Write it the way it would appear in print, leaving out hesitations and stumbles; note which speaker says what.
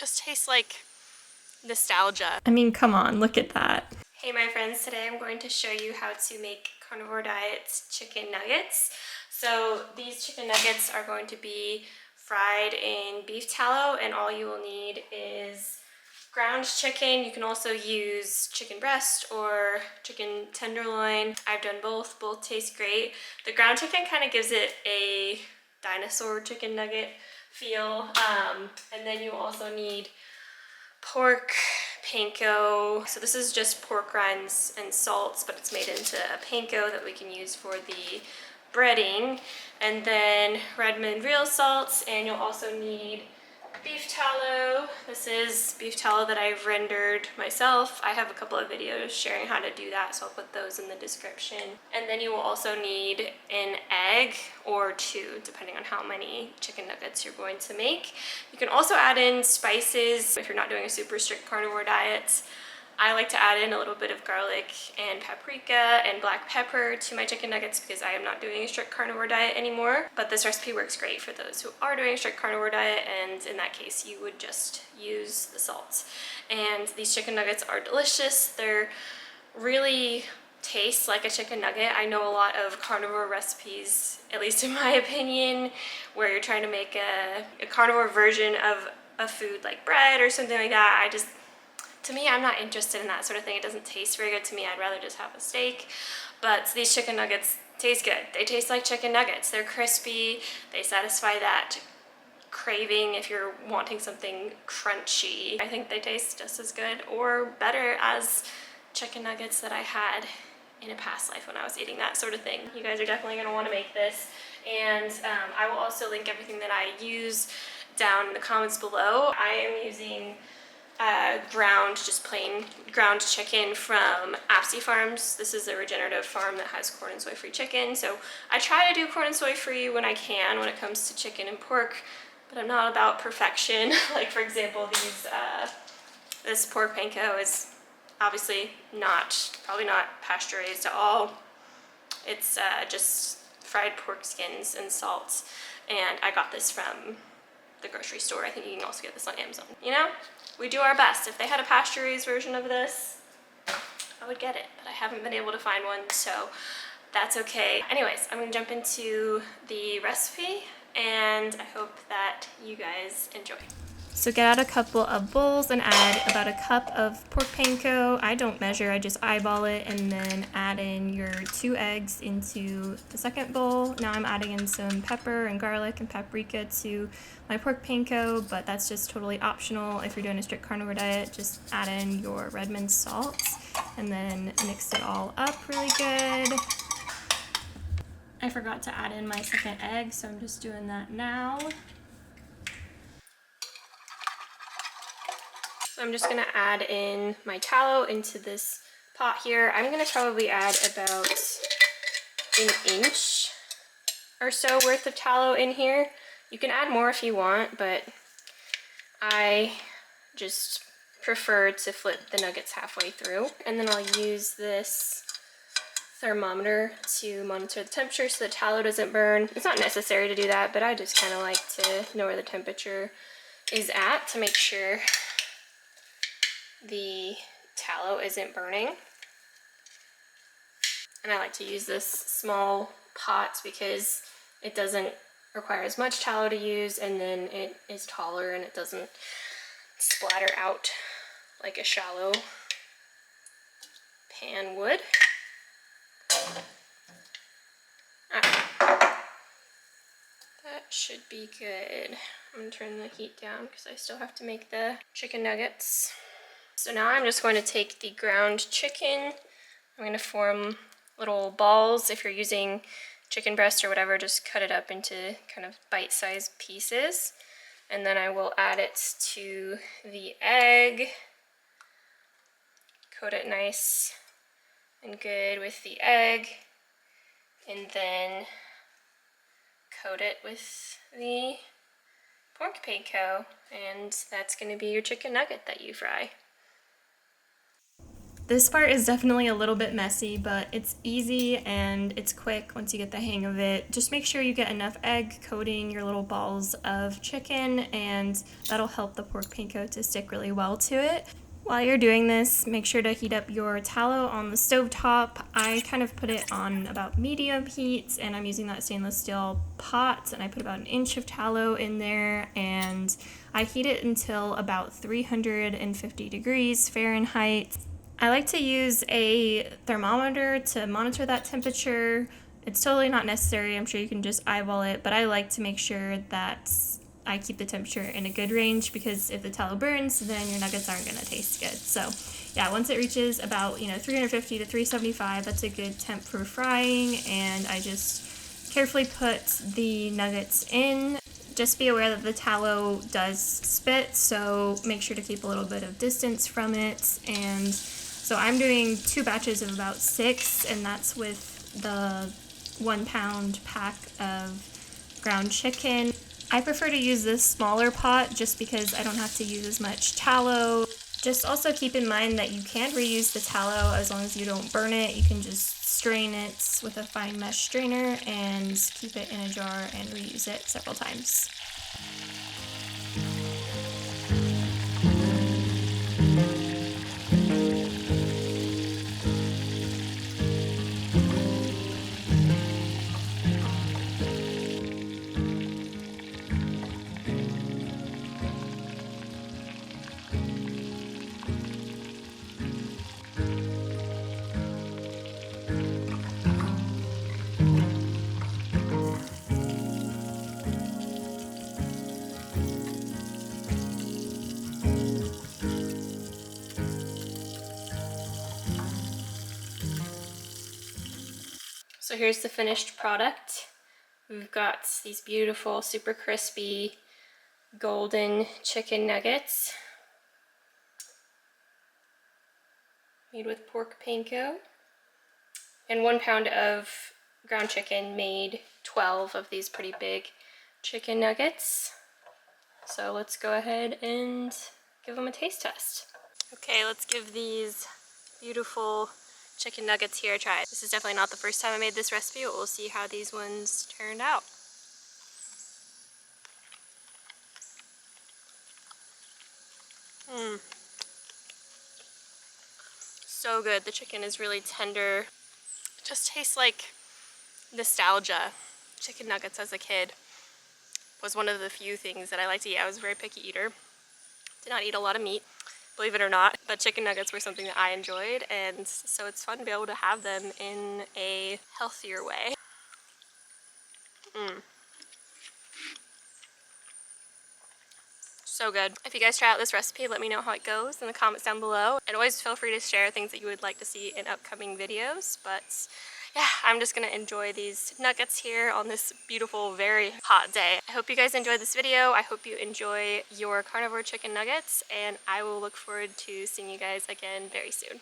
Speaker 1: just tastes like nostalgia.
Speaker 2: I mean, come on, look at that.
Speaker 1: Hey my friends, today I'm going to show you how to make Carnivore Diet's chicken nuggets. So these chicken nuggets are going to be fried in beef tallow, and all you will need is ground chicken. You can also use chicken breast or chicken tenderloin. I've done both. Both taste great. The ground chicken kind of gives it a dinosaur chicken nugget feel. And then you also need pork panko. So this is just pork rinds and salts, but it's made into a panko that we can use for the breading. And then Redmond real salts, and you'll also need beef tallow. This is beef tallow that I've rendered myself. I have a couple of videos sharing how to do that, so I'll put those in the description. And then you will also need an egg or two, depending on how many chicken nuggets you're going to make. You can also add in spices if you're not doing a super strict carnivore diet. I like to add in a little bit of garlic and paprika and black pepper to my chicken nuggets because I am not doing a strict carnivore diet anymore. But this recipe works great for those who are doing a strict carnivore diet, and in that case you would just use the salts. And these chicken nuggets are delicious. They're really taste like a chicken nugget. I know a lot of carnivore recipes, at least in my opinion, where you're trying to make a carnivore version of a food like bread or something like that. To me, I'm not interested in that sort of thing. It doesn't taste very good to me. I'd rather just have a steak. But these chicken nuggets taste good. They taste like chicken nuggets. They're crispy. They satisfy that craving if you're wanting something crunchy. I think they taste just as good or better as chicken nuggets that I had in a past life when I was eating that sort of thing. You guys are definitely going to want to make this. And I will also link everything that I use down in the comments below. I am using ground, just plain ground chicken from Apsey Farms. This is a regenerative farm that has corn and soy free chicken. So I try to do corn and soy free when I can when it comes to chicken and pork, but I'm not about perfection. Like for example, this pork panko is obviously probably not pasture raised at all. It's just fried pork skins and salt, and I got this from the grocery store. I think you can also get this on Amazon. You know, we do our best. If they had a pasture raised version of this, I would get it, but I haven't been able to find one, so that's okay. Anyways, I'm gonna jump into the recipe, and I hope that you guys enjoy. So get out a couple of bowls and add about a cup of pork panko. I don't measure, I just eyeball it, and then add in your 2 eggs into the second bowl. Now I'm adding in some pepper and garlic and paprika to my pork panko, but that's just totally optional. If you're doing a strict carnivore diet, just add in your Redmond salts and then mix it all up really good. I forgot to add in my second egg, so I'm just doing that now. So I'm just gonna add in my tallow into this pot here. I'm gonna probably add about an inch or so worth of tallow in here. You can add more if you want, but I just prefer to flip the nuggets halfway through. And then I'll use this thermometer to monitor the temperature so the tallow doesn't burn. It's not necessary to do that, but I just kind of like to know where the temperature is at to make sure the tallow isn't burning. And I like to use this small pot because it doesn't require as much tallow to use, and then it is taller and it doesn't splatter out like a shallow pan would. That should be good. I'm gonna turn the heat down because I still have to make the chicken nuggets. So now I'm just going to take the ground chicken. I'm going to form little balls. If you're using chicken breast or whatever, just cut it up into kind of bite-sized pieces. And then I will add it to the egg. Coat it nice and good with the egg. And then coat it with the pork panko. And that's going to be your chicken nugget that you fry.
Speaker 2: This part is definitely a little bit messy, but it's easy and it's quick once you get the hang of it. Just make sure you get enough egg coating your little balls of chicken, and that'll help the pork panko to stick really well to it. While you're doing this, make sure to heat up your tallow on the stovetop. I kind of put it on about medium heat, and I'm using that stainless steel pot, and I put about 1 inch of tallow in there, and I heat it until about 350 degrees Fahrenheit. I like to use a thermometer to monitor that temperature. It's totally not necessary. I'm sure you can just eyeball it, but I like to make sure that I keep the temperature in a good range, because if the tallow burns, then your nuggets aren't going to taste good. So yeah, once it reaches about 350 to 375, that's a good temp for frying, and I just carefully put the nuggets in. Just be aware that the tallow does spit, so make sure to keep a little bit of distance from it. And so I'm doing 2 batches of about 6, and that's with the 1 pound pack of ground chicken. I prefer to use this smaller pot just because I don't have to use as much tallow. Just also keep in mind that you can reuse the tallow as long as you don't burn it. You can just strain it with a fine mesh strainer and keep it in a jar and reuse it several times. So here's the finished product. We've got these beautiful, super crispy, golden chicken nuggets made with pork panko. And 1 pound of ground chicken made 12 of these pretty big chicken nuggets. So let's go ahead and give them a taste test. Okay, let's give these beautiful chicken nuggets here a try. This is definitely not the first time I made this recipe, but we'll see how these ones turned out. So good. The chicken is really tender. It just tastes like nostalgia. Chicken nuggets as a kid was one of the few things that I liked to eat. I was a very picky eater. Did not eat a lot of meat, believe it or not, but chicken nuggets were something that I enjoyed, and so it's fun to be able to have them in a healthier way. So good. If you guys try out this recipe, let me know how it goes in the comments down below, and always feel free to share things that you would like to see in upcoming videos. But yeah, I'm just gonna enjoy these nuggets here on this beautiful, very hot day. I hope you guys enjoyed this video. I hope you enjoy your carnivore chicken nuggets, and I will look forward to seeing you guys again very soon.